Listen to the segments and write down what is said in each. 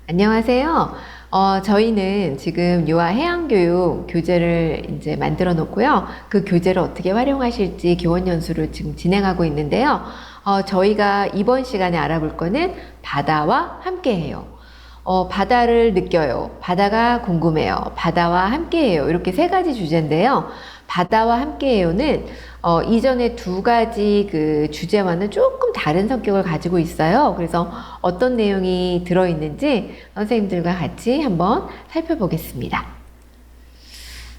안녕하세요. 저희는 지금 유아 해양교육 교재를 이제 만들어 놓고요. 그 교재를 어떻게 활용하실지 교원 연수를 지금 진행하고 있는데요. 저희가 이번 시간에 알아볼 거는 바다와 함께해요. 바다를 느껴요. 바다가 궁금해요. 바다와 함께해요. 이렇게 세 가지 주제인데요. 바다와 함께해요는 이전에 두 가지 그 주제와는 조금 다른 성격을 가지고 있어요. 그래서 어떤 내용이 들어있는지 선생님들과 같이 한번 살펴보겠습니다.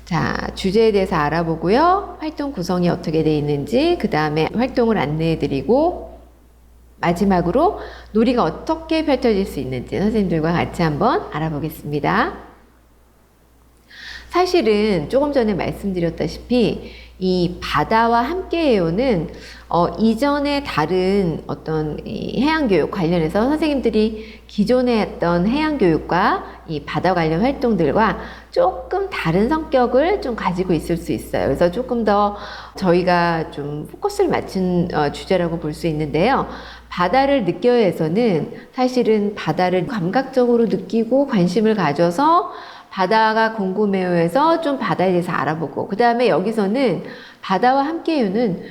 자, 주제에 대해서 알아보고요. 활동 구성이 어떻게 되어 있는지, 그 다음에 활동을 안내해드리고, 마지막으로 놀이가 어떻게 펼쳐질 수 있는지 선생님들과 같이 한번 알아보겠습니다. 사실은 조금 전에 말씀드렸다시피 이 바다와 함께해요는 이전에 다른 어떤 이 해양교육 관련해서 선생님들이 기존에 했던 해양교육과 이 바다 관련 활동들과 조금 다른 성격을 좀 가지고 있을 수 있어요. 그래서 조금 더 저희가 좀 포커스를 맞춘 주제라고 볼 수 있는데요. 바다를 느껴요에서는 사실은 바다를 감각적으로 느끼고 관심을 가져서 바다가 궁금해요에서 좀 바다에 대해서 알아보고, 그 다음에 여기서는 바다와 함께해요는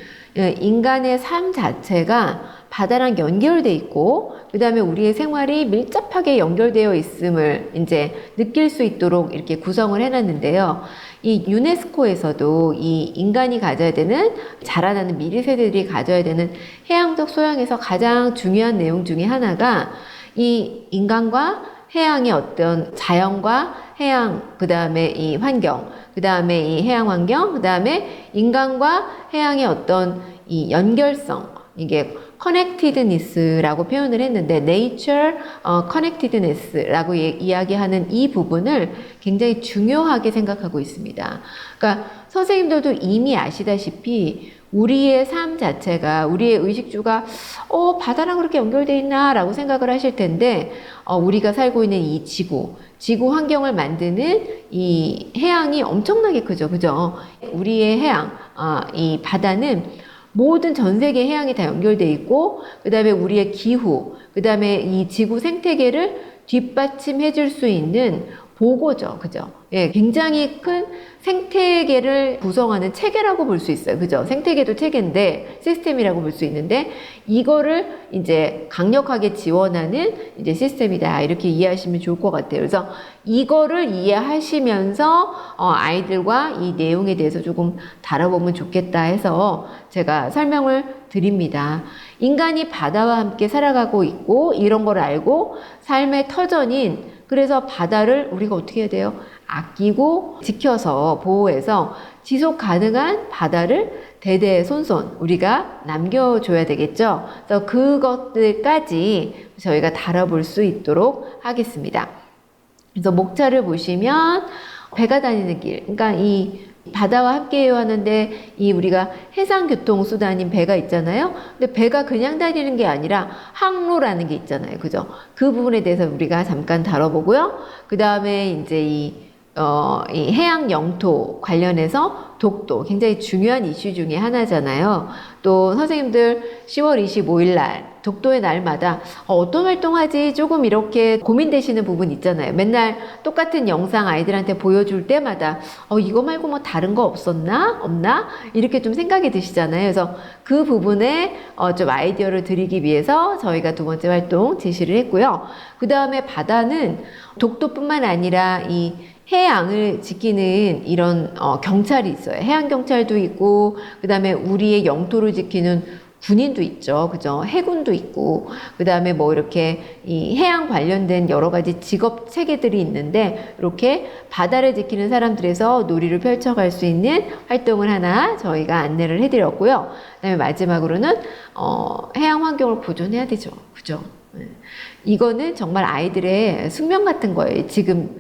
인간의 삶 자체가 바다랑 연결돼 있고, 그 다음에 우리의 생활이 밀접하게 연결되어 있음을 이제 느낄 수 있도록 이렇게 구성을 해놨는데요. 이 유네스코에서도 이 인간이 가져야 되는, 자라나는 미래 세대들이 가져야 되는 해양적 소양에서 가장 중요한 내용 중에 하나가 이 인간과 해양의 어떤 자연과 해양, 그 다음에 이 환경, 그 다음에 이 해양 환경, 그 다음에 인간과 해양의 어떤 이 연결성, 이게 connectedness라고 표현을 했는데 nature connectedness라고 이야기하는 이 부분을 굉장히 중요하게 생각하고 있습니다. 그러니까 선생님들도 이미 아시다시피 우리의 삶 자체가, 우리의 의식주가 바다랑 그렇게 연결되어 있나 라고 생각을 하실 텐데 우리가 살고 있는 이 지구 환경을 만드는 이 해양이 엄청나게 크죠. 그죠? 우리의 해양, 이 바다는 모든 전 세계 해양이 다 연결되어 있고, 그 다음에 우리의 기후, 그 다음에 이 지구 생태계를 뒷받침해 줄 수 있는 보고죠. 그죠? 예, 굉장히 큰 생태계를 구성하는 체계라고 볼 수 있어요. 그죠? 생태계도 체계인데, 시스템이라고 볼 수 있는데, 이거를 이제 강력하게 지원하는 이제 시스템이다. 이렇게 이해하시면 좋을 것 같아요. 그래서 이거를 이해하시면서, 아이들과 이 내용에 대해서 조금 다뤄보면 좋겠다 해서 제가 설명을 드립니다. 인간이 바다와 함께 살아가고 있고, 이런 걸 알고, 삶의 터전인, 그래서 바다를 우리가 어떻게 해야 돼요? 아끼고 지켜서 보호해서 지속 가능한 바다를 대대손손 우리가 남겨줘야 되겠죠. 그래서 그것들까지 저희가 다뤄볼 수 있도록 하겠습니다. 그래서 목차를 보시면 배가 다니는 길, 그러니까 이 바다와 함께해요 하는데 이 우리가 해상교통수단인 배가 있잖아요. 근데 배가 그냥 다니는 게 아니라 항로라는 게 있잖아요. 그죠? 그 부분에 대해서 우리가 잠깐 다뤄보고요. 그 다음에 이제 이 해양 영토 관련해서 독도 굉장히 중요한 이슈 중에 하나잖아요. 또 선생님들 10월 25일 날 독도의 날마다 어떤 활동하지 조금 이렇게 고민되시는 부분 있잖아요. 맨날 똑같은 영상 아이들한테 보여줄 때마다 이거 말고 뭐 다른 거 없나? 이렇게 좀 생각이 드시잖아요. 그래서 그 부분에 좀 아이디어를 드리기 위해서 저희가 두 번째 활동 제시를 했고요. 그 다음에 바다는 독도뿐만 아니라 이 해양을 지키는 이런 경찰이 있어요. 해양 경찰도 있고, 그 다음에 우리의 영토를 지키는 군인도 있죠. 그죠? 해군도 있고, 그 다음에 뭐 이렇게 이 해양 관련된 여러 가지 직업 체계들이 있는데, 이렇게 바다를 지키는 사람들에서 놀이를 펼쳐갈 수 있는 활동을 하나 저희가 안내를 해드렸고요. 그 다음에 마지막으로는, 해양 환경을 보존해야 되죠. 그죠? 이거는 정말 아이들의 숙명 같은 거예요. 지금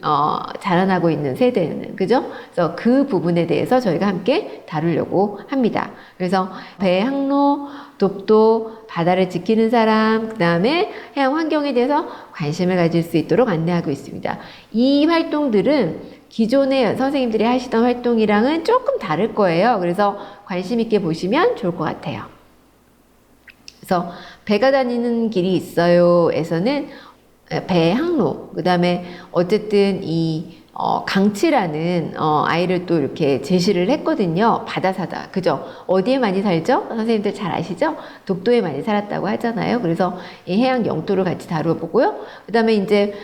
자라나고 있는 세대는. 그죠? 그래서 그 부분에 대해서 저희가 함께 다루려고 합니다. 그래서 배 항로, 독도, 바다를 지키는 사람, 그 다음에 해양 환경에 대해서 관심을 가질 수 있도록 안내하고 있습니다. 이 활동들은 기존에 선생님들이 하시던 활동이랑은 조금 다를 거예요. 그래서 관심 있게 보시면 좋을 것 같아요. 그래서 배가 다니는 길이 있어요 에서는 배 항로, 그 다음에 어쨌든 강치라는 아이를 또 이렇게 제시를 했거든요. 바다사다. 그죠? 어디에 많이 살죠? 선생님들 잘 아시죠? 독도에 많이 살았다고 하잖아요. 그래서 이 해양 영토를 같이 다뤄보고요. 그 다음에 이제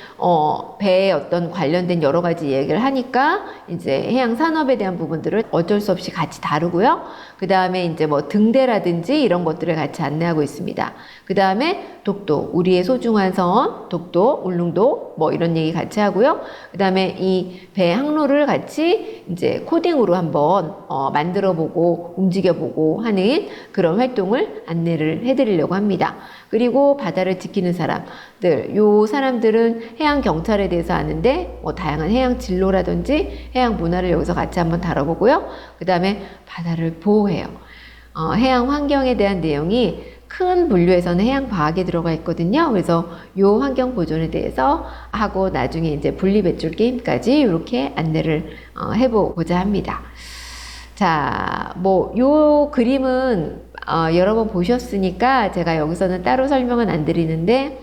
배에 어떤 관련된 여러 가지 얘기를 하니까 이제 해양 산업에 대한 부분들을 어쩔 수 없이 같이 다루고요. 그 다음에 이제 뭐 등대라든지 이런 것들을 같이 안내하고 있습니다. 그 다음에 독도, 우리의 소중한 선, 독도, 울릉도 뭐 이런 얘기 같이 하고요. 그 다음에 이 배 항로를 같이 이제 코딩으로 한번 만들어 보고 움직여 보고 하는 그런 활동을 안내를 해드리려고 합니다. 그리고 바다를 지키는 사람들, 요 사람들은 해양 경찰에 대해서 아는데 뭐 다양한 해양 진로라든지 해양 문화를 여기서 같이 한번 다뤄보고요. 그 다음에 바다를 보호해요. 해양 환경에 대한 내용이 큰 분류에서는 해양 과학에 들어가 있거든요. 그래서 요 환경 보존에 대해서 하고 나중에 이제 분리 배출 게임까지 이렇게 안내를 해보고자 합니다. 자, 뭐 요 그림은 여러 번 보셨으니까 제가 여기서는 따로 설명은 안 드리는데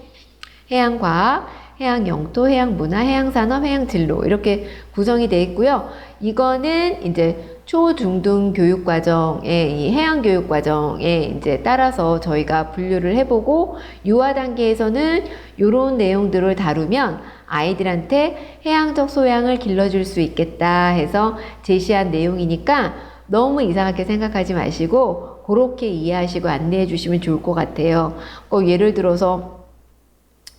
해양 과학, 해양 영토, 해양 문화, 해양 산업, 해양 진로 이렇게 구성이 되어 있고요. 이거는 이제 초, 중, 등 교육 과정에 이 해양 교육 과정에 이제 따라서 저희가 분류를 해보고 유아 단계에서는 이런 내용들을 다루면 아이들한테 해양적 소양을 길러줄 수 있겠다 해서 제시한 내용이니까 너무 이상하게 생각하지 마시고 그렇게 이해하시고 안내해 주시면 좋을 것 같아요. 예를 들어서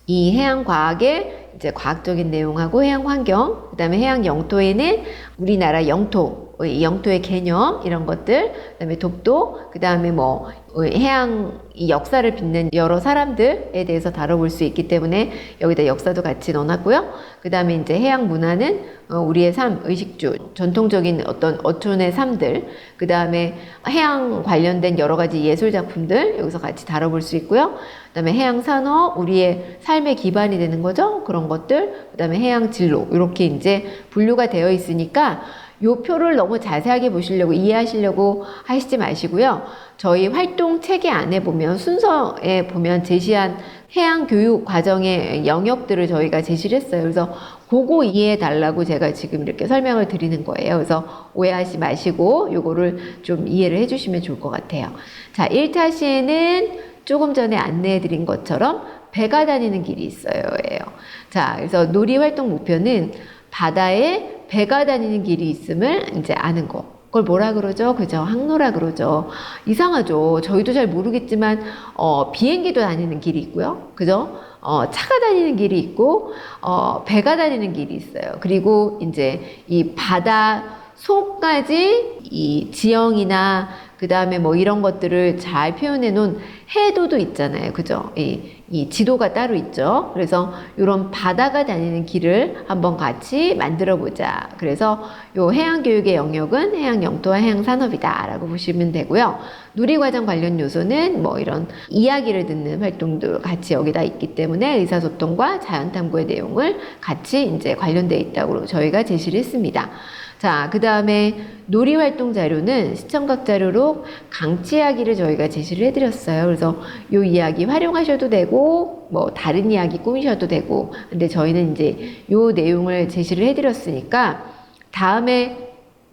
이 해양 과학의 이제 과학적인 내용하고 해양 환경, 그 다음에 해양 영토에는 우리나라 영토의 개념 이런 것들, 그 다음에 독도, 그 다음에 뭐 해양 역사를 빚는 여러 사람들에 대해서 다뤄볼 수 있기 때문에 여기다 역사도 같이 넣어놨고요. 그 다음에 이제 해양 문화는 우리의 삶, 의식주, 전통적인 어떤 어촌의 삶들, 그 다음에 해양 관련된 여러 가지 예술 작품들 여기서 같이 다뤄볼 수 있고요. 그 다음에 해양 산업, 우리의 삶의 기반이 되는 거죠. 그런 것들, 그 다음에 해양 진로 이렇게 이제 분류가 되어 있으니까 요 표를 너무 자세하게 보시려고 이해하시려고 하시지 마시고요. 저희 활동 체계 안에 보면 순서에 보면 제시한 해양 교육 과정의 영역들을 저희가 제시를 했어요. 그래서 그거 이해해 달라고 제가 지금 이렇게 설명을 드리는 거예요. 그래서 오해하지 마시고 요거를 좀 이해를 해 주시면 좋을 것 같아요. 자, 1타 시에는 조금 전에 안내해 드린 것처럼 배가 다니는 길이 있어요. 자, 그래서 놀이 활동 목표는 바다에 배가 다니는 길이 있음을 이제 아는 거. 그걸 뭐라 그러죠? 그죠? 항로라 그러죠. 이상하죠? 저희도 잘 모르겠지만, 비행기도 다니는 길이 있고요. 그죠? 차가 다니는 길이 있고, 배가 다니는 길이 있어요. 그리고 이제 이 바다 속까지 이 지형이나 그 다음에 뭐 이런 것들을 잘 표현해 놓은 해도도 있잖아요. 그죠? 이 지도가 따로 있죠. 그래서 이런 바다가 다니는 길을 한번 같이 만들어 보자. 그래서 요 해양교육의 영역은 해양 영토와 해양 산업이다 라고 보시면 되고요. 누리과정 관련 요소는 뭐 이런 이야기를 듣는 활동도 같이 여기다 있기 때문에 의사소통과 자연탐구의 내용을 같이 이제 관련되어 있다고 저희가 제시를 했습니다. 자, 그 다음에 놀이활동 자료는 시청각 자료로 강치 이야기를 저희가 제시를 해드렸어요. 그래서 요 이야기 활용하셔도 되고, 뭐 다른 이야기 꾸미셔도 되고, 근데 저희는 이제 요 내용을 제시를 해드렸으니까 다음에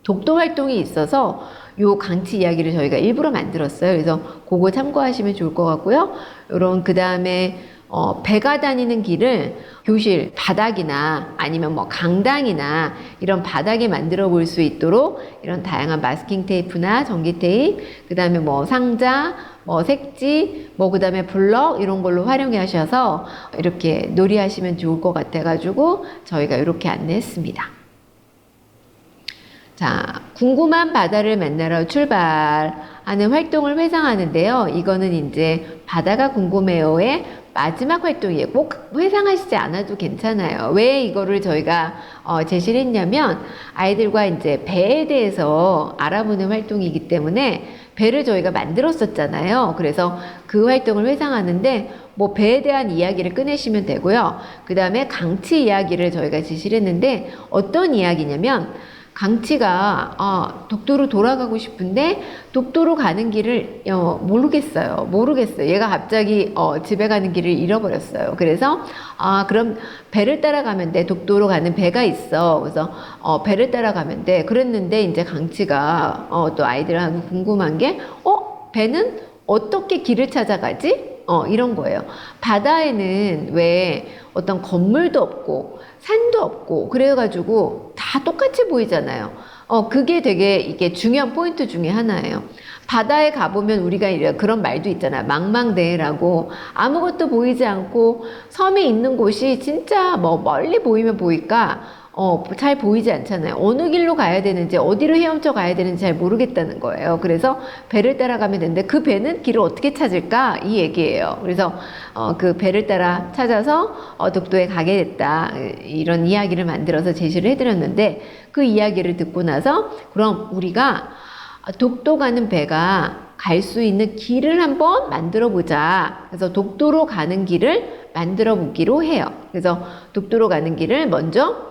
독도 활동이 있어서 요 강치 이야기를 저희가 일부러 만들었어요. 그래서 그거 참고하시면 좋을 것 같고요. 요런 그 다음에 배가 다니는 길을 교실 바닥이나 아니면 뭐 강당이나 이런 바닥에 만들어 볼 수 있도록 이런 다양한 마스킹 테이프나 전기 테이프, 그 다음에 뭐 상자, 뭐 색지, 뭐 그 다음에 블럭 이런 걸로 활용해 하셔서 이렇게 놀이하시면 좋을 것 같아가지고 저희가 이렇게 안내했습니다. 자, 궁금한 바다를 만나러 출발하는 활동을 회상하는데요. 이거는 이제 바다가 궁금해요의 마지막 활동이에요. 꼭 회상하시지 않아도 괜찮아요. 왜 이거를 저희가 제시를 했냐면 아이들과 이제 배에 대해서 알아보는 활동이기 때문에 배를 저희가 만들었었잖아요. 그래서 그 활동을 회상하는데 뭐 배에 대한 이야기를 꺼내시면 되고요. 그 다음에 강치 이야기를 저희가 제시를 했는데 어떤 이야기냐면 강치가 독도로 돌아가고 싶은데 독도로 가는 길을 모르겠어요. 얘가 갑자기 집에 가는 길을 잃어버렸어요. 그래서 그럼 배를 따라가면 돼. 독도로 가는 배가 있어. 그래서 배를 따라가면 돼. 그랬는데 이제 강치가 또 아이들하고 궁금한 게 배는 어떻게 길을 찾아가지? 이런 거예요. 바다에는 왜 어떤 건물도 없고 산도 없고 그래가지고 다 똑같이 보이잖아요. 그게 되게 이게 중요한 포인트 중에 하나예요. 바다에 가보면 우리가 그런 말도 있잖아. 망망대해라고. 아무것도 보이지 않고 섬이 있는 곳이 진짜 뭐 멀리 보이면 보일까? 잘 보이지 않잖아요. 어느 길로 가야 되는지, 어디로 헤엄쳐 가야 되는지 잘 모르겠다는 거예요. 그래서 배를 따라가면 되는데 그 배는 길을 어떻게 찾을까? 이 얘기예요. 그래서 그 배를 따라 찾아서 독도에 가게 됐다. 이런 이야기를 만들어서 제시를 해드렸는데 그 이야기를 듣고 나서 그럼 우리가 독도 가는 배가 갈 수 있는 길을 한번 만들어 보자. 그래서 독도로 가는 길을 만들어 보기로 해요. 그래서 독도로 가는 길을 먼저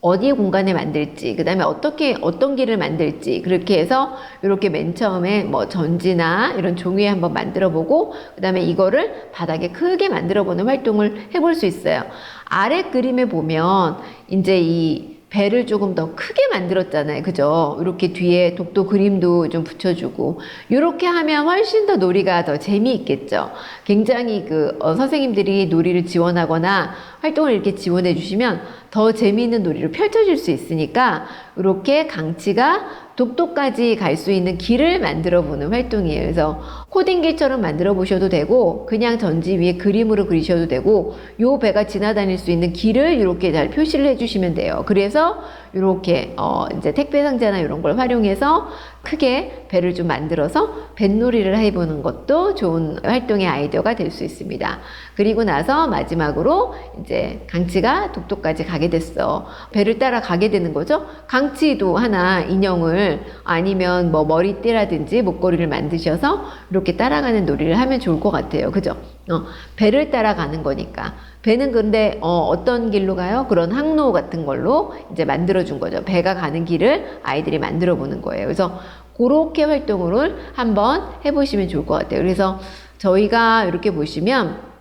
어디 공간에 만들지, 그 다음에 어떤 길을 만들지, 그렇게 해서 이렇게 맨 처음에 뭐 전지나 이런 종이에 한번 만들어 보고, 그 다음에 이거를 바닥에 크게 만들어 보는 활동을 해볼 수 있어요. 아래 그림에 보면 이제 이 배를 조금 더 크게 만들었잖아요. 그죠? 이렇게 뒤에 독도 그림도 좀 붙여주고, 이렇게 하면 훨씬 더 놀이가 더 재미있겠죠. 굉장히 선생님들이 놀이를 지원하거나 활동을 이렇게 지원해 주시면 더 재미있는 놀이를 펼쳐줄 수 있으니까, 이렇게 강치가 독도까지 갈 수 있는 길을 만들어 보는 활동이에요. 그래서 코딩길처럼 만들어 보셔도 되고 그냥 전지 위에 그림으로 그리셔도 되고 요 배가 지나다닐 수 있는 길을 이렇게 잘 표시를 해주시면 돼요. 그래서 이렇게 이제 택배 상자나 이런 걸 활용해서 크게 배를 좀 만들어서 뱃놀이를 해보는 것도 좋은 활동의 아이디어가 될 수 있습니다. 그리고 나서 마지막으로 이제 강치가 독도까지 가게 됐어. 배를 따라 가게 되는 거죠. 강치도 하나 인형을 아니면 뭐 머리띠라든지 목걸이를 만드셔서 이렇게 따라가는 놀이를 하면 좋을 것 같아요. 그죠? 배를 따라가는 거니까. 배는 근데 어떤 길로 가요? 그런 항로 같은 걸로 이제 만들어 준 거죠. 배가 가는 길을 아이들이 만들어 보는 거예요. 그래서 그렇게 활동을 한번 해보시면 좋을 것 같아요. 그래서 저희가 이렇게 보시면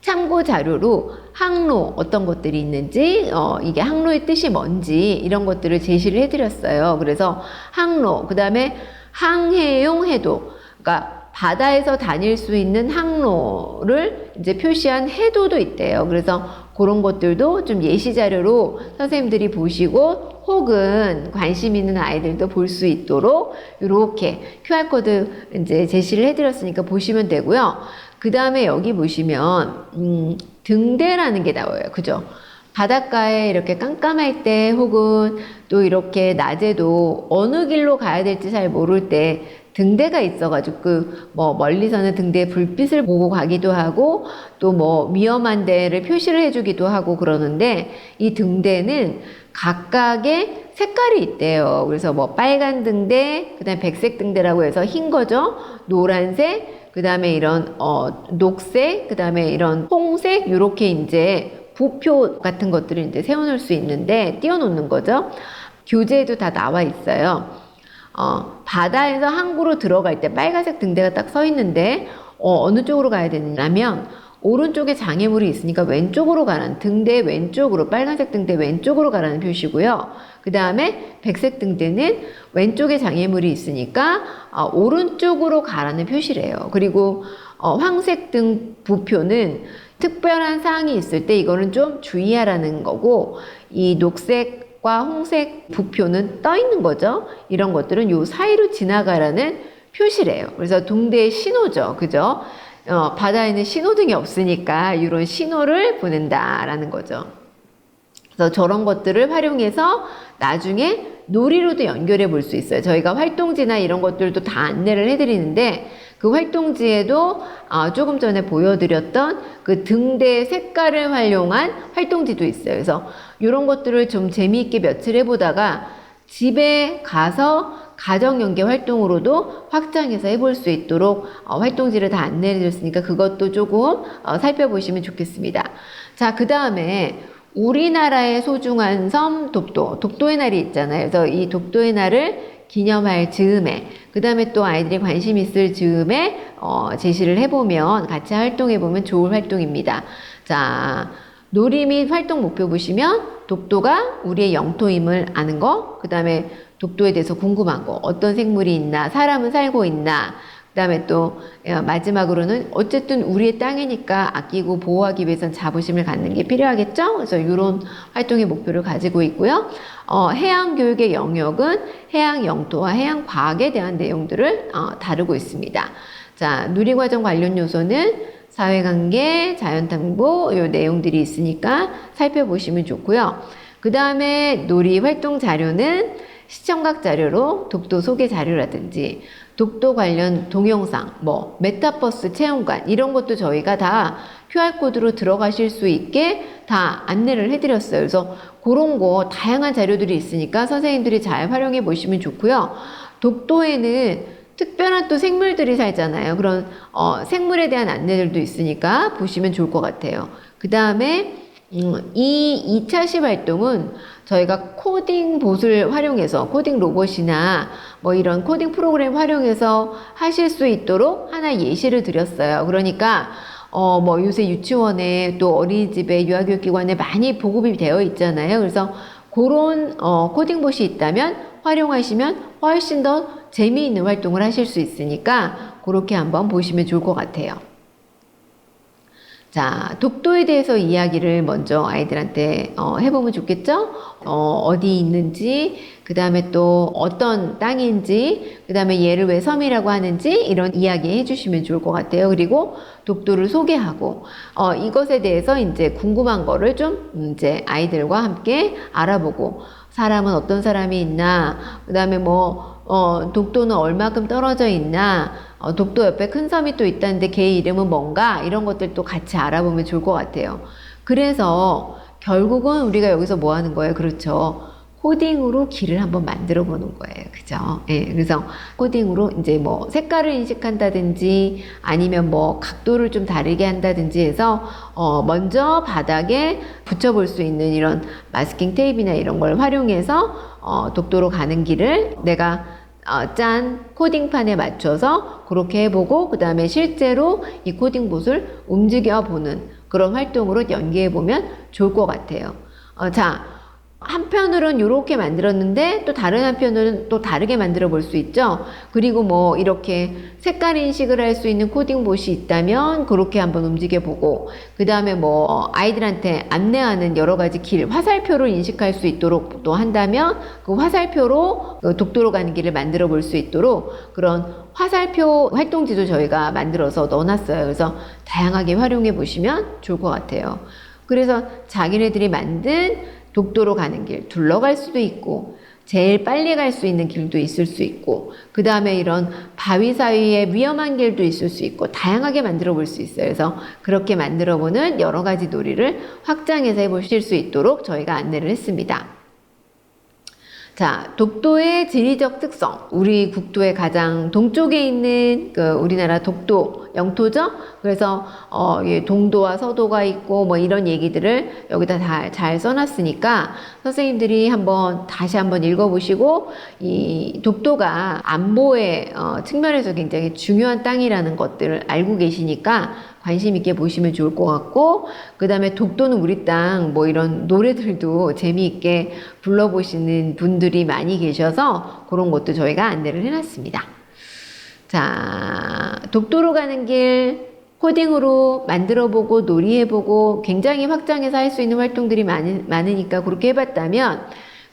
참고 자료로 항로 어떤 것들이 있는지 이게 항로의 뜻이 뭔지 이런 것들을 제시를 해드렸어요. 그래서 항로, 그 다음에 항해용 해도, 그러니까 바다에서 다닐 수 있는 항로를 이제 표시한 해도도 있대요. 그래서 그런 것들도 좀 예시 자료로 선생님들이 보시고 혹은 관심 있는 아이들도 볼 수 있도록 이렇게 QR코드 이제 제시를 해드렸으니까 보시면 되고요. 그 다음에 여기 보시면 등대라는 게 나와요. 그죠? 바닷가에 이렇게 깜깜할 때 혹은 또 이렇게 낮에도 어느 길로 가야 될지 잘 모를 때 등대가 있어가지고 뭐 멀리서는 등대 불빛을 보고 가기도 하고 또 뭐 위험한 데를 표시를 해주기도 하고 그러는데 이 등대는 각각의 색깔이 있대요. 그래서 뭐 빨간 등대, 그다음에 백색 등대라고 해서 흰 거죠. 노란색, 그다음에 이런 녹색, 그다음에 이런 홍색 이렇게 이제 부표 같은 것들을 이제 세워놓을 수 있는데 띄워놓는 거죠. 교재에도 다 나와 있어요. 바다에서 항구로 들어갈 때 빨간색 등대가 딱 서 있는데 어느 쪽으로 가야 되냐면 오른쪽에 장애물이 있으니까 왼쪽으로 가라는, 등대 왼쪽으로, 빨간색 등대 왼쪽으로 가라는 표시고요. 그 다음에 백색 등대는 왼쪽에 장애물이 있으니까 오른쪽으로 가라는 표시래요. 그리고 황색 등 부표는 특별한 사항이 있을 때 이거는 좀 주의하라는 거고, 이 녹색과 홍색 부표는 떠 있는 거죠. 이런 것들은 요 사이로 지나가라는 표시래요. 그래서 등대의 신호죠. 그죠? 바다에는 신호등이 없으니까 이런 신호를 보낸다라는 거죠. 그래서 저런 것들을 활용해서 나중에 놀이로도 연결해 볼 수 있어요. 저희가 활동지나 이런 것들도 다 안내를 해드리는데 그 활동지에도 조금 전에 보여드렸던 그 등대 색깔을 활용한 활동지도 있어요. 그래서 이런 것들을 좀 재미있게 며칠 해보다가 집에 가서 가정연계 활동으로도 확장해서 해볼 수 있도록 활동지를 다 안내해 줬으니까 그것도 조금 살펴보시면 좋겠습니다. 자, 그 다음에 우리나라의 소중한 섬 독도의 날이 있잖아요. 그래서 이 독도의 날을 기념할 즈음에, 그 다음에 또 아이들이 관심 있을 즈음에 제시를 해보면, 같이 활동해보면 좋을 활동입니다. 자, 놀이 및 활동 목표 보시면 독도가 우리의 영토임을 아는 거, 그 다음에 독도에 대해서 궁금한 거, 어떤 생물이 있나, 사람은 살고 있나, 그 다음에 또 마지막으로는 어쨌든 우리의 땅이니까 아끼고 보호하기 위해서는 자부심을 갖는 게 필요하겠죠? 그래서 이런 활동의 목표를 가지고 있고요. 해양 교육의 영역은 해양 영토와 해양 과학에 대한 내용들을 다루고 있습니다. 자, 누리과정 관련 요소는 사회관계, 자연탐구 이 내용들이 있으니까 살펴보시면 좋고요. 그 다음에 놀이 활동 자료는 시청각 자료로 독도 소개 자료라든지 독도 관련 동영상, 메타버스 체험관 이런 것도 저희가 다 QR코드로 들어가실 수 있게 다 안내를 해드렸어요. 그래서 그런 거 다양한 자료들이 있으니까 선생님들이 잘 활용해 보시면 좋고요. 독도에는 특별한 또 생물들이 살잖아요. 그런 생물에 대한 안내들도 있으니까 보시면 좋을 것 같아요. 그 다음에 이 2차 시 활동은 저희가 코딩 봇을 활용해서 코딩 로봇이나 이런 코딩 프로그램 활용해서 하실 수 있도록 하나 예시를 드렸어요. 그러니까 요새 유치원에 또 어린이집에 유아교육기관에 많이 보급이 되어 있잖아요. 그래서 그런 코딩 봇이 있다면 활용하시면 훨씬 더 재미있는 활동을 하실 수 있으니까 그렇게 한번 보시면 좋을 것 같아요. 자, 독도에 대해서 이야기를 먼저 아이들한테 해보면 좋겠죠? 어디 있는지, 그 다음에 또 어떤 땅인지, 그 다음에 얘를 왜 섬이라고 하는지 이런 이야기 해주시면 좋을 것 같아요. 그리고 독도를 소개하고 이것에 대해서 이제 궁금한 거를 좀 이제 아이들과 함께 알아보고 사람은 어떤 사람이 있나, 그 다음에 독도는 얼마큼 떨어져 있나, 독도 옆에 큰 섬이 또 있다는데 걔 이름은 뭔가, 이런 것들도 같이 알아보면 좋을 것 같아요. 그래서 결국은 우리가 여기서 뭐 하는 거예요? 그렇죠. 코딩으로 길을 한번 만들어 보는 거예요. 그죠? 예, 그래서 코딩으로 이제 색깔을 인식한다든지 아니면 각도를 좀 다르게 한다든지 해서 먼저 바닥에 붙여볼 수 있는 이런 마스킹 테이프나 이런 걸 활용해서 독도로 가는 길을 내가 짠 코딩판에 맞춰서 그렇게 해보고 그 다음에 실제로 이 코딩봇을 움직여보는 그런 활동으로 연계해보면 좋을 것 같아요. 자, 한편으로는 이렇게 만들었는데 또 다른 한편으로는 또 다르게 만들어 볼 수 있죠. 그리고 이렇게 색깔 인식을 할 수 있는 코딩봇이 있다면 그렇게 한번 움직여 보고 그 다음에 아이들한테 안내하는 여러 가지 길, 화살표를 인식할 수 있도록 또 한다면 그 화살표로 독도로 가는 길을 만들어 볼 수 있도록 그런 화살표 활동지도 저희가 만들어서 넣어놨어요. 그래서 다양하게 활용해 보시면 좋을 것 같아요. 그래서 자기네들이 만든 독도로 가는 길, 둘러갈 수도 있고 제일 빨리 갈 수 있는 길도 있을 수 있고 그 다음에 이런 바위 사이에 위험한 길도 있을 수 있고 다양하게 만들어 볼 수 있어요. 그래서 그렇게 만들어 보는 여러 가지 놀이를 확장해서 해보실 수 있도록 저희가 안내를 했습니다. 자, 독도의 지리적 특성. 우리 국토의 가장 동쪽에 있는 우리나라 독도 영토죠. 그래서 동도와 서도가 있고 이런 얘기들을 여기다 잘 써놨으니까 선생님들이 다시 한번 읽어보시고 이 독도가 안보의 측면에서 굉장히 중요한 땅이라는 것들을 알고 계시니까 관심 있게 보시면 좋을 것 같고 그 다음에 독도는 우리 땅 이런 노래들도 재미있게 불러보시는 분들이 많이 계셔서 그런 것도 저희가 안내를 해놨습니다. 자, 독도로 가는 길 코딩으로 만들어보고 놀이해보고 굉장히 확장해서 할 수 있는 활동들이 많으니까 그렇게 해봤다면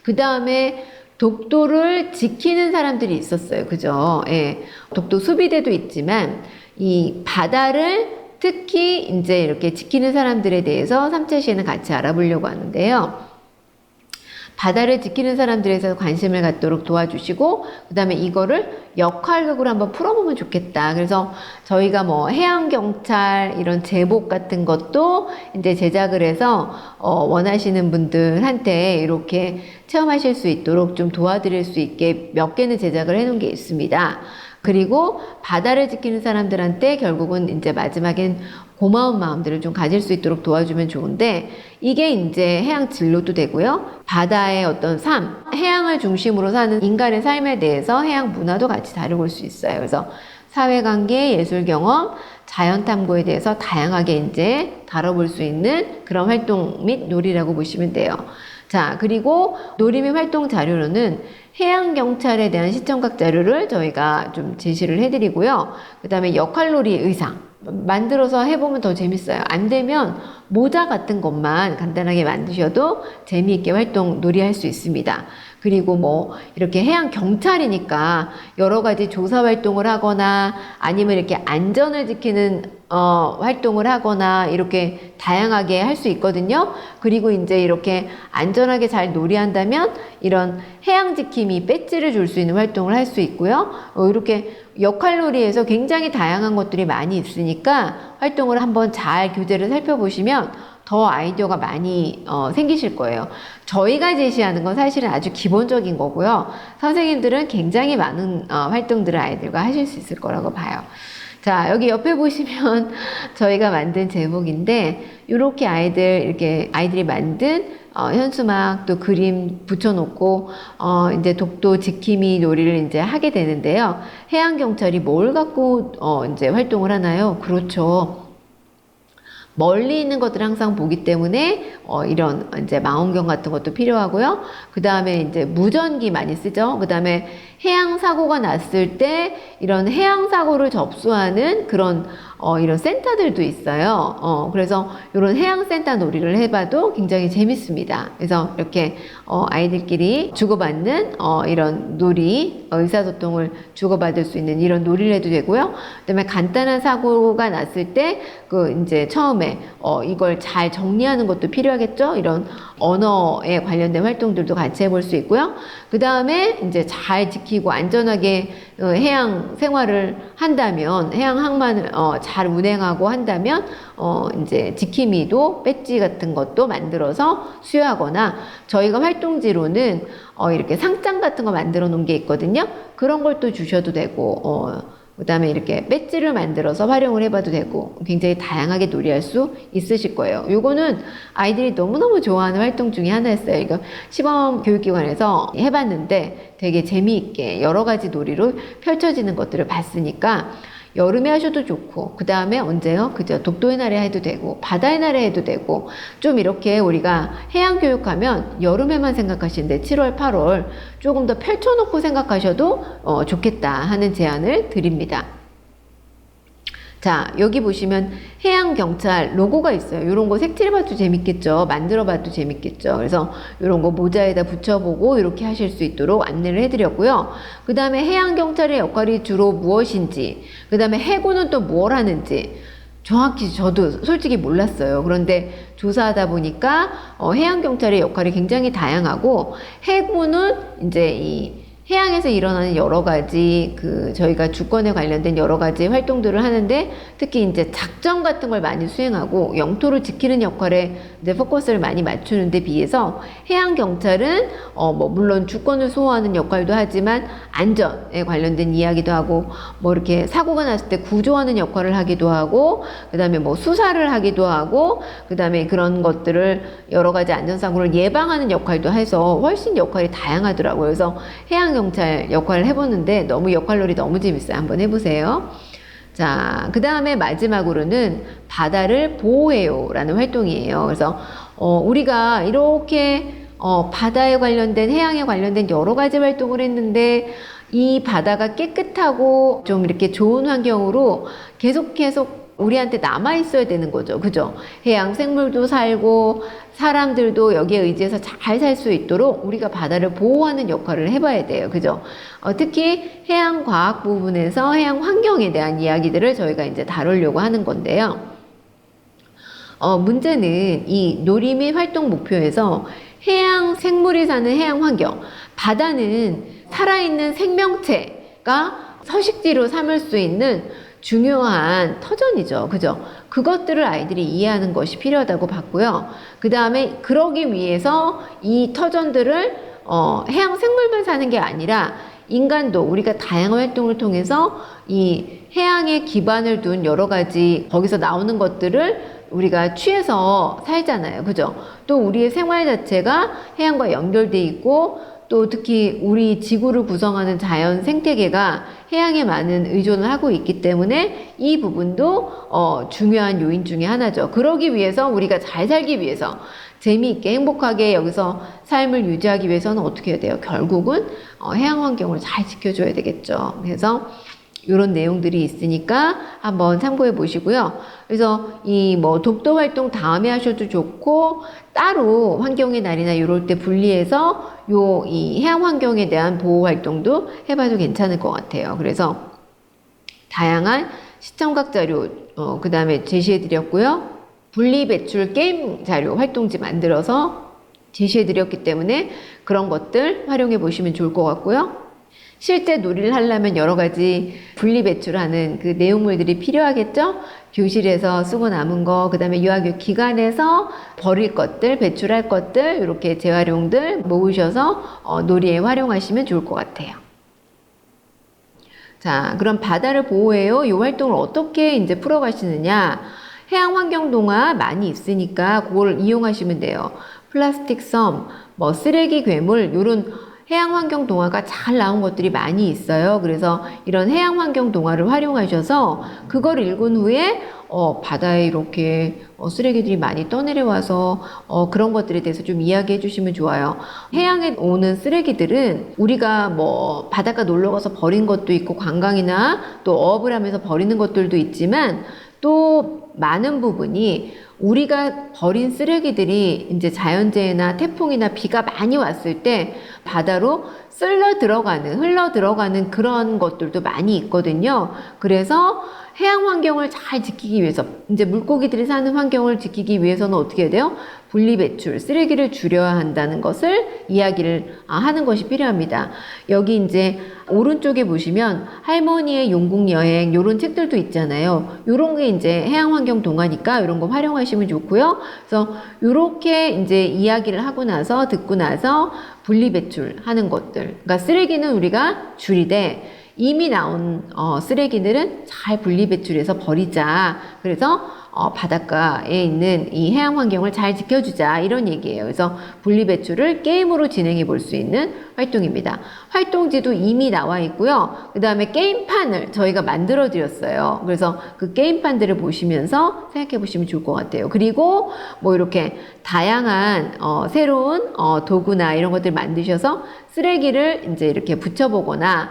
그 다음에 독도를 지키는 사람들이 있었어요. 그죠? 예. 독도 수비대도 있지만 이 바다를 특히 이제 이렇게 지키는 사람들에 대해서 3차 시에는 같이 알아보려고 하는데요. 바다를 지키는 사람들에 대해서 관심을 갖도록 도와주시고 그 다음에 이거를 역할극으로 한번 풀어보면 좋겠다. 그래서 저희가 해양경찰 이런 제복 같은 것도 이제 제작을 해서 원하시는 분들한테 이렇게 체험하실 수 있도록 좀 도와드릴 수 있게 몇 개는 제작을 해놓은 게 있습니다. 그리고 바다를 지키는 사람들한테 결국은 이제 마지막엔 고마운 마음들을 좀 가질 수 있도록 도와주면 좋은데, 이게 이제 해양 진로도 되고요. 바다의 어떤 삶, 해양을 중심으로 사는 인간의 삶에 대해서 해양 문화도 같이 다루고 올 수 있어요. 그래서 사회관계, 예술경험, 자연탐구에 대해서 다양하게 이제 다뤄볼 수 있는 그런 활동 및 놀이라고 보시면 돼요. 자, 그리고 놀이 및 활동 자료로는 해양경찰에 대한 시청각 자료를 저희가 좀 제시를 해드리고요. 그 다음에 역할놀이 의상 만들어서 해보면 더 재밌어요. 안 되면 모자 같은 것만 간단하게 만드셔도 재미있게 활동 놀이할 수 있습니다. 그리고 뭐 이렇게 해양 경찰이니까 여러 가지 조사 활동을 하거나 아니면 이렇게 안전을 지키는 활동을 하거나 이렇게 다양하게 할 수 있거든요. 그리고 이제 이렇게 안전하게 잘 놀이한다면 이런 해양 지킴이 배지를 줄 수 있는 활동을 할 수 있고요. 이렇게 역할놀이에서 굉장히 다양한 것들이 많이 있으니까 활동을 한번 잘 교재를 살펴보시면 더 아이디어가 많이 생기실 거예요. 저희가 제시하는 건 사실은 아주 기본적인 거고요. 선생님들은 굉장히 많은 활동들을 아이들과 하실 수 있을 거라고 봐요. 자, 여기 옆에 보시면 저희가 만든 제목인데, 이렇게 이렇게 아이들이 만든 현수막 또 그림 붙여놓고 이제 독도 지킴이 놀이를 이제 하게 되는데요. 해양경찰이 뭘 갖고 이제 활동을 하나요? 그렇죠. 멀리 있는 것들을 항상 보기 때문에 이런 이제 망원경 같은 것도 필요하고요. 그 다음에 이제 무전기 많이 쓰죠. 그 다음에 해양 사고가 났을 때 이런 해양 사고를 접수하는 그런 이런 센터들도 있어요. 그래서 이런 해양센터 놀이를 해봐도 굉장히 재밌습니다. 그래서 이렇게 아이들끼리 주고받는 이런 놀이, 의사소통을 주고받을 수 있는 이런 놀이를 해도 되고요. 그다음에 간단한 사고가 났을 때 그 이제 처음에 이걸 잘 정리하는 것도 필요하겠죠. 이런 언어에 관련된 활동들도 같이 해볼 수 있고요. 그 다음에 이제 잘 지키고 안전하게 해양 생활을 한다면, 해양 항만을 잘 운행하고 한다면 이제 지킴이도 배지 같은 것도 만들어서 수여하거나, 저희가 활동지로는 이렇게 상장 같은 거 만들어 놓은 게 있거든요. 그런 걸 또 주셔도 되고, 그 다음에 이렇게 배지를 만들어서 활용을 해봐도 되고, 굉장히 다양하게 놀이할 수 있으실 거예요. 요거는 아이들이 너무너무 좋아하는 활동 중에 하나였어요. 이거 시범 교육기관에서 해봤는데 되게 재미있게 여러 가지 놀이로 펼쳐지는 것들을 봤으니까 여름에 하셔도 좋고, 그 다음에 언제요? 그죠? 독도의 날에 해도 되고, 바다의 날에 해도 되고, 좀 이렇게 우리가 해양 교육하면 여름에만 생각하시는데 7월, 8월 조금 더 펼쳐놓고 생각하셔도 좋겠다 하는 제안을 드립니다. 자, 여기 보시면 해양경찰 로고가 있어요. 이런 거 색칠해봐도 재밌겠죠. 만들어봐도 재밌겠죠. 그래서 이런 거 모자에다 붙여보고 이렇게 하실 수 있도록 안내를 해드렸고요. 그 다음에 해양경찰의 역할이 주로 무엇인지, 그 다음에 해군은 또 뭘 하는지 정확히 저도 솔직히 몰랐어요. 그런데 조사하다 보니까 해양경찰의 역할이 굉장히 다양하고, 해군은 이제 이 해양에서 일어나는 여러 가지 저희가 주권에 관련된 여러 가지 활동들을 하는데, 특히 이제 작전 같은 걸 많이 수행하고 영토를 지키는 역할에 이제 포커스를 많이 맞추는 데 비해서 해양경찰은 뭐 물론 주권을 수호하는 역할도 하지만 안전에 관련된 이야기도 하고, 뭐 이렇게 사고가 났을 때 구조하는 역할을 하기도 하고, 그 다음에 뭐 수사를 하기도 하고, 그 다음에 그런 것들을 여러 가지 안전사고를 예방하는 역할도 해서 훨씬 역할이 다양하더라고요. 그래서 해양경찰 역할을 해보는데 너무 역할놀이 너무 재밌어요. 한번 해보세요. 자, 그 다음에 마지막으로는 바다를 보호해요 라는 활동이에요. 그래서 우리가 이렇게 바다에 관련된, 해양에 관련된 여러 가지 활동을 했는데, 이 바다가 깨끗하고 좀 이렇게 좋은 환경으로 계속 우리한테 남아 있어야 되는 거죠. 그죠? 해양 생물도 살고 사람들도 여기에 의지해서 잘 살 수 있도록 우리가 바다를 보호하는 역할을 해봐야 돼요. 그죠? 특히 해양 과학 부분에서 해양 환경에 대한 이야기들을 저희가 이제 다루려고 하는 건데요. 문제는 이 놀이 및 활동 목표에서 해양 생물이 사는 해양 환경, 바다는 살아있는 생명체가 서식지로 삼을 수 있는 중요한 터전이죠. 그죠? 그것들을 아이들이 이해하는 것이 필요하다고 봤고요. 그 다음에 그러기 위해서 이 터전들을 해양 생물만 사는 게 아니라 인간도 우리가 다양한 활동을 통해서 이 해양에 기반을 둔 여러 가지 거기서 나오는 것들을 우리가 취해서 살잖아요. 그죠? 또 우리의 생활 자체가 해양과 연결돼 있고 또 특히 우리 지구를 구성하는 자연 생태계가 해양에 많은 의존을 하고 있기 때문에 이 부분도 중요한 요인 중에 하나죠. 그러기 위해서 우리가 잘 살기 위해서 재미있게 행복하게 여기서 삶을 유지하기 위해서는 어떻게 해야 돼요? 결국은 해양 환경을 잘 지켜줘야 되겠죠. 그래서 이런 내용들이 있으니까 한번 참고해 보시고요. 그래서 이 뭐 독도 활동 다음에 하셔도 좋고 따로 환경의 날이나 이럴 때 분리해서 이 해양 환경에 대한 보호 활동도 해봐도 괜찮을 것 같아요. 그래서 다양한 시청각 자료 그 다음에 제시해 드렸고요. 분리 배출 게임 자료 활동지 만들어서 제시해 드렸기 때문에 그런 것들 활용해 보시면 좋을 것 같고요. 실제 놀이를 하려면 여러 가지 분리 배출하는 그 내용물들이 필요하겠죠? 교실에서 쓰고 남은 거, 그 다음에 유아교육 기관에서 버릴 것들, 배출할 것들, 이렇게 재활용들 모으셔서 놀이에 활용하시면 좋을 것 같아요. 자, 그럼 바다를 보호해요. 이 활동을 어떻게 이제 풀어가시느냐? 해양환경동화 많이 있으니까 그걸 이용하시면 돼요. 플라스틱 섬, 뭐 쓰레기 괴물, 요런 해양환경 동화가 잘 나온 것들이 많이 있어요. 그래서 이런 해양환경 동화를 활용하셔서 그걸 읽은 후에 바다에 이렇게 쓰레기들이 많이 떠내려와서 그런 것들에 대해서 좀 이야기해 주시면 좋아요. 해양에 오는 쓰레기들은 우리가 뭐 바닷가 놀러 가서 버린 것도 있고 관광이나 또 어업을 하면서 버리는 것들도 있지만 또 많은 부분이 우리가 버린 쓰레기들이 이제 자연재해나 태풍이나 비가 많이 왔을 때 바다로 흘러 들어가는 그런 것들도 많이 있거든요. 그래서 해양 환경을 잘 지키기 위해서 이제 물고기들이 사는 환경을 지키기 위해서는 어떻게 해야 돼요? 분리 배출, 쓰레기를 줄여야 한다는 것을 이야기를 하는 것이 필요합니다. 여기 이제 오른쪽에 보시면 할머니의 용국 여행 요런 책들도 있잖아요. 요런 게 이제 해양 환경 동화니까 이런 거 활용하시면 좋고요. 그래서 요렇게 이제 이야기를 하고 나서 듣고 나서 분리 배출하는 것들. 그러니까 쓰레기는 우리가 줄이되 이미 나온 쓰레기들은 잘 분리 배출해서 버리자. 그래서 바닷가에 있는 이 해양 환경을 잘 지켜주자 이런 얘기예요. 그래서 분리 배출을 게임으로 진행해 볼 수 있는 활동입니다. 활동지도 이미 나와 있고요. 그 다음에 게임판을 저희가 만들어 드렸어요. 그래서 그 게임판들을 보시면서 생각해 보시면 좋을 것 같아요. 그리고 뭐 이렇게 다양한 새로운 도구나 이런 것들 만드셔서 쓰레기를 이제 이렇게 붙여보거나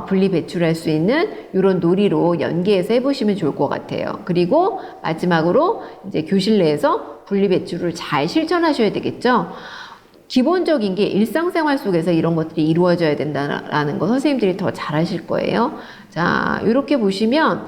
분리 배출할 수 있는 이런 놀이로 연계해서 해보시면 좋을 것 같아요. 그리고 마지막으로 이제 교실 내에서 분리 배출을 잘 실천하셔야 되겠죠. 기본적인 게 일상생활 속에서 이런 것들이 이루어져야 된다는 거 선생님들이 더 잘하실 거예요. 자, 이렇게 보시면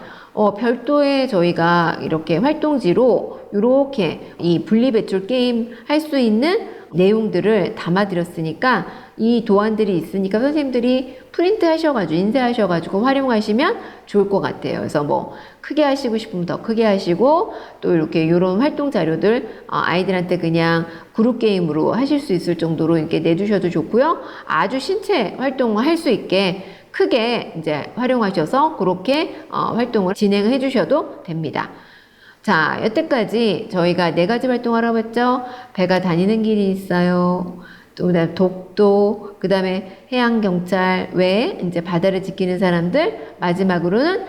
별도의 저희가 이렇게 활동지로 이렇게 이 분리배출 게임 할 수 있는 내용들을 담아드렸으니까 이 도안들이 있으니까 선생님들이 프린트 하셔가지고 인쇄하셔가지고 활용하시면 좋을 것 같아요. 그래서 뭐 크게 하시고 싶으면 더 크게 하시고 또 이렇게 이런 활동 자료들 아이들한테 그냥 그룹 게임으로 하실 수 있을 정도로 이렇게 내주셔도 좋고요. 아주 신체 활동을 할 수 있게 크게 이제 활용하셔서 그렇게 활동을 진행해 주셔도 됩니다. 자, 여태까지 저희가 4가지 활동 알아봤죠? 배가 다니는 길이 있어요. 또 그다음에 독도, 그다음에 해양경찰 외에 이제 바다를 지키는 사람들, 마지막으로는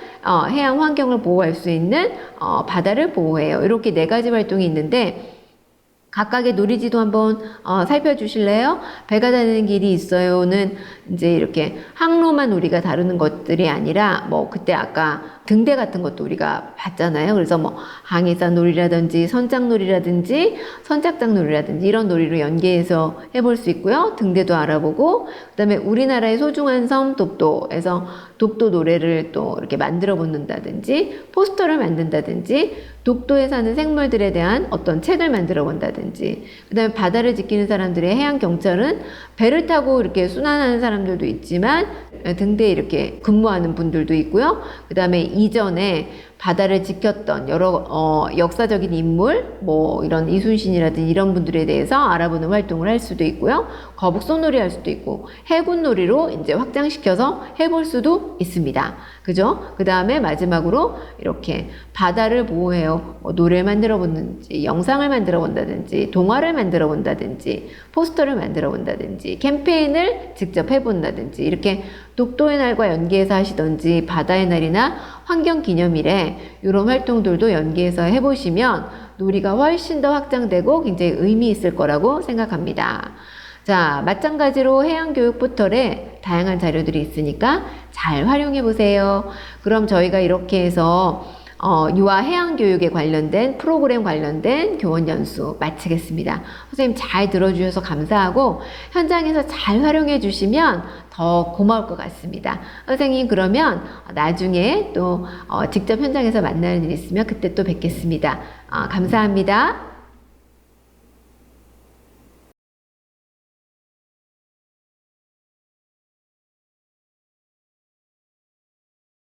해양 환경을 보호할 수 있는 바다를 보호해요. 이렇게 4가지 활동이 있는데 각각의 놀이지도 한번 살펴주실래요? 배가 다니는 길이 있어요는 이제 이렇게 항로만 우리가 다루는 것들이 아니라 뭐 그때 아까 등대 같은 것도 우리가 봤잖아요. 그래서 뭐 항해산 놀이라든지 선장 놀이라든지 선착장 놀이라든지 이런 놀이로 연계해서 해볼 수 있고요. 등대도 알아보고 그다음에 우리나라의 소중한 섬 독도에서 독도 노래를 또 이렇게 만들어 본다든지 포스터를 만든다든지 독도에 사는 생물들에 대한 어떤 책을 만들어 본다든지 그 다음에 바다를 지키는 사람들의 해양경찰은 배를 타고 이렇게 순환하는 사람들도 있지만 등대에 이렇게 근무하는 분들도 있고요. 그 다음에 이전에 바다를 지켰던 여러 역사적인 인물, 뭐 이런 이순신이라든지 이런 분들에 대해서 알아보는 활동을 할 수도 있고요. 거북선놀이 할 수도 있고 해군놀이로 이제 확장시켜서 해볼 수도 있습니다. 그죠? 그 다음에 마지막으로 이렇게 바다를 보호해요. 뭐 노래를 만들어 본다든지 영상을 만들어 본다든지 동화를 만들어 본다든지 포스터를 만들어 본다든지 캠페인을 직접 해본다든지 이렇게 독도의 날과 연계해서 하시던지 바다의 날이나 환경기념일에 이런 활동들도 연계해서 해보시면 놀이가 훨씬 더 확장되고 굉장히 의미 있을 거라고 생각합니다. 자, 마찬가지로 해양교육 포털에 다양한 자료들이 있으니까 잘 활용해 보세요. 그럼 저희가 이렇게 해서 유아 해양교육에 관련된 프로그램 관련된 교원 연수 마치겠습니다. 선생님 잘 들어주셔서 감사하고 현장에서 잘 활용해 주시면 더 고마울 것 같습니다. 선생님 그러면 나중에 또 직접 현장에서 만나는 일 있으면 그때 또 뵙겠습니다. 감사합니다.